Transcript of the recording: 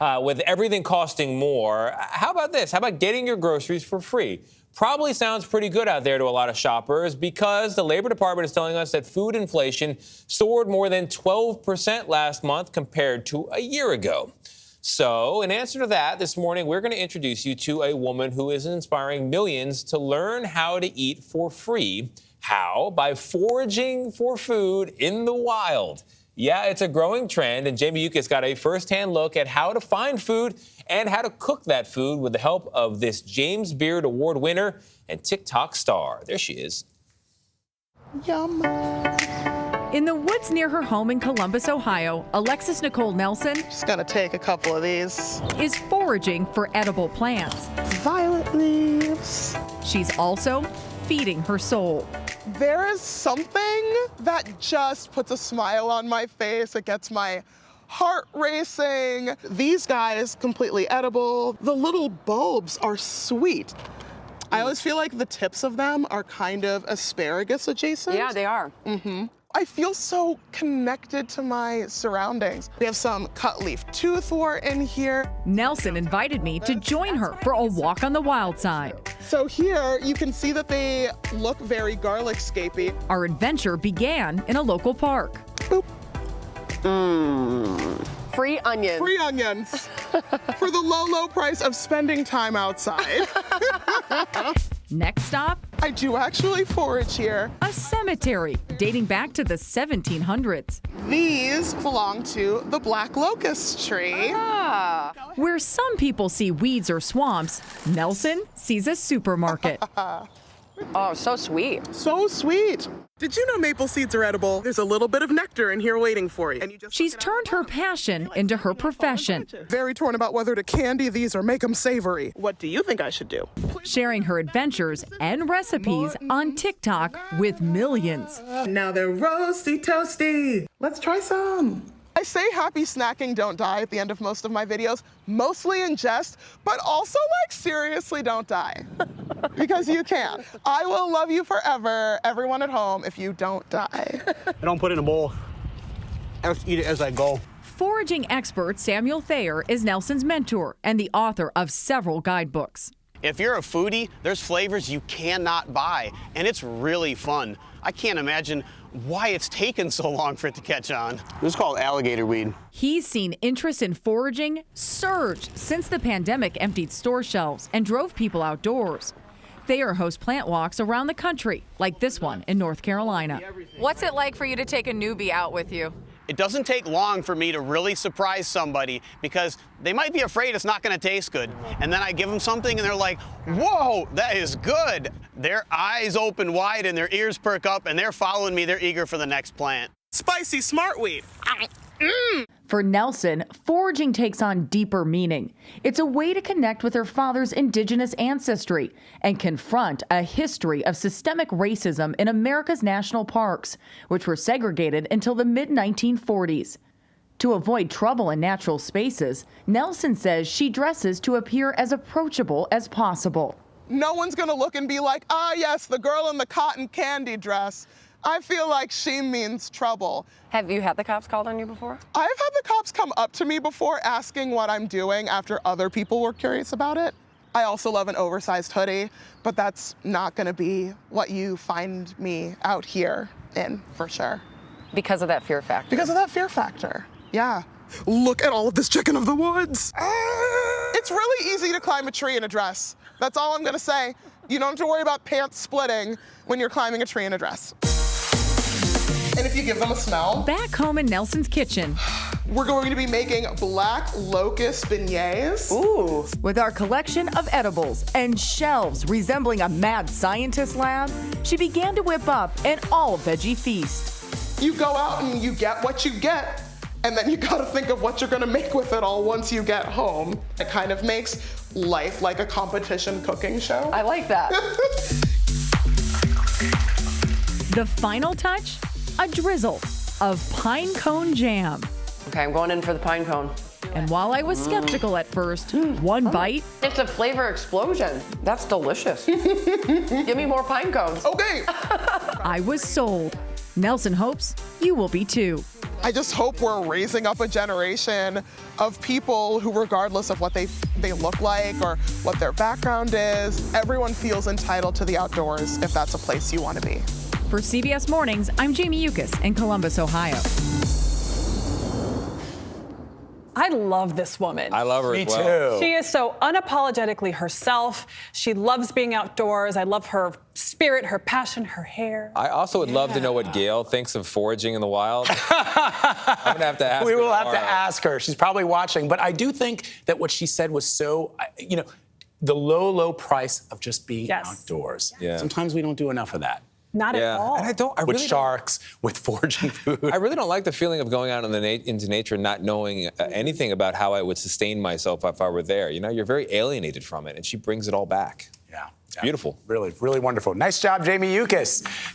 With everything costing more, how about this? How about getting your groceries for free? Probably sounds pretty good out there to a lot of shoppers because the Labor Department is telling us that food inflation soared more than 12% last month compared to a year ago. So in answer to that, this morning, we're going to introduce you to a woman who is inspiring millions to learn how to eat for free. How? By foraging for food in the wild. Yeah, it's a growing trend, and Jamie Yuka's got a first-hand look at how to find food and how to cook that food with the help of this James Beard Award winner and TikTok star. There she is. Yum. In the woods near her home in Columbus, Ohio, Alexis Nicole Nelson Just gonna take a couple of these. is foraging for edible plants. Violet leaves. She's also feeding her soul. There is something that just puts a smile on my face. It gets my heart racing. These guys, completely edible. The little bulbs are sweet. I always feel like the tips of them are kind of asparagus adjacent. Yeah, they are. I feel so connected to my surroundings. We have some cut leaf toothwort in here. Nelson invited me to join her for a walk on the wild side. So here you can see that they look very garlic-scapey. Our adventure began in a local park. Boop. Free onions. Free onions for the low, low price of spending time outside. Next stop, I do actually forage here. a cemetery dating back to the 1700s, These belong to the black locust tree. Ah. where some people see weeds or swamps. Nelson sees a supermarket. Oh, so sweet. So sweet. Did you know maple seeds are edible? There's a little bit of nectar in here waiting for you. And you just She's turned her passion into her profession, very torn about whether to candy these or make them savory. What do you think I should do? sharing her adventures and recipes on TikTok with millions. Now they're roasty toasty. Let's try some. I say happy snacking, don't die at the end of most of my videos, mostly in jest, but also like seriously don't die. Because you can. I will love you forever, everyone at home, if you don't die. I don't put it in a bowl. I just eat it as I go. Foraging expert Samuel Thayer is Nelson's mentor and the author of several guidebooks. If you're a foodie, there's flavors you cannot buy, and it's really fun. I can't imagine why it's taken so long for it to catch on. This is called alligator weed. He's seen interest in foraging surge since the pandemic emptied store shelves and drove people outdoors. Thayer hosts plant walks around the country, like this one in North Carolina. What's it like for you to take a newbie out with you? It doesn't take long for me to really surprise somebody because they might be afraid it's not going to taste good. And then I give them something and they're like, whoa, that is good. Their eyes open wide and their ears perk up and they're following me. They're eager for the next plant. Spicy smart wheat. For Nelson, foraging takes on deeper meaning. It's a way to connect with her father's indigenous ancestry and confront a history of systemic racism in America's national parks, which were segregated until the mid-1940s. To avoid trouble in natural spaces, Nelson says she dresses to appear as approachable as possible. No one's gonna look and be like, ah, yes, the girl in the cotton candy dress. I feel like she means trouble. Have you had the cops called on you before? I've had the cops come up to me before asking what I'm doing after other people were curious about it. I also love an oversized hoodie, but that's not gonna be what you find me out here in, for sure. Because of that fear factor. Because of that fear factor, yeah. Look at all of this chicken of the woods. It's really easy to climb a tree in a dress. That's all I'm gonna say. You don't have to worry about pants splitting when you're climbing a tree in a dress. And if you give them a smell, Back home in Nelson's kitchen, we're going to be making black locust beignets. Ooh. with our collection of edibles and shelves resembling a mad scientist lab, she began to whip up an all-veggie feast. You go out and you get what you get, and then you gotta think of what you're gonna make with it all once you get home. It kind of makes life like a competition cooking show. I like that. The final touch? A drizzle of pine cone jam. Okay, I'm going in for the pine cone. And while I was skeptical at first, one bite, It's a flavor explosion. That's delicious. Give me more pine cones. Okay, I was sold. Nelson hopes you will be too. I just hope we're raising up a generation of people who, regardless of what they look like or what their background is, everyone feels entitled to the outdoors if that's a place you want to be. For CBS Mornings, I'm Jamie Yukas in Columbus, Ohio. I love this woman. I love her Me as well. too. She is so unapologetically herself. She loves being outdoors. I love her spirit, her passion, her hair. I also would love to know what Gayle thinks of foraging in the wild. I'm going to have to ask We her will have to tomorrow. ask her. She's probably watching. But I do think that what she said was so, the low, low price of just being Yes. outdoors. Yeah. Sometimes we don't do enough of that. Not at all. And I With really sharks, with foraging food. I really don't like the feeling of going out into nature not knowing anything about how I would sustain myself if I were there. You know, you're very alienated from it, and she brings it all back. Yeah. It's beautiful. Really, really wonderful. Nice job, Jamie Yukas.